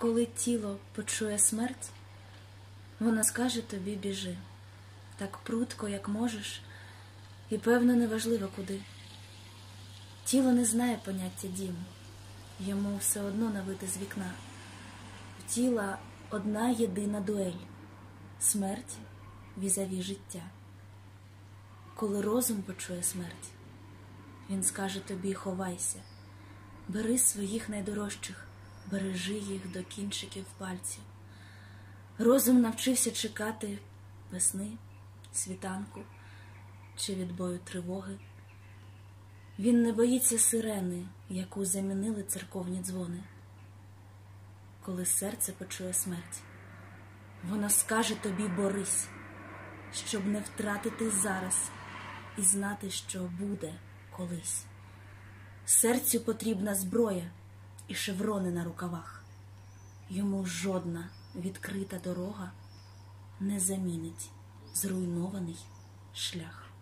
коли тіло почує смерть, вона скаже тобі: біжи, так прудко, як можеш, і, певно, неважливо куди. Тіло не знає поняття діму, йому все одно на вид із вікна. В тіла одна єдина дуель — смерть візаві життя. Коли розум почує смерть, він скаже тобі: ховайся, бери своїх найдорожчих, бережи їх до кінчиків пальців. Розум навчився чекати весни, світанку чи відбою тривоги. Він не боїться сирени, яку замінили церковні дзвони. Коли серце почує смерть, воно скаже тобі: борись, щоб не втратити зараз і знати, що буде колись. Серцю потрібна зброя і шеврони на рукавах. Йому жодна відкрита дорога не замінить зруйнований шлях.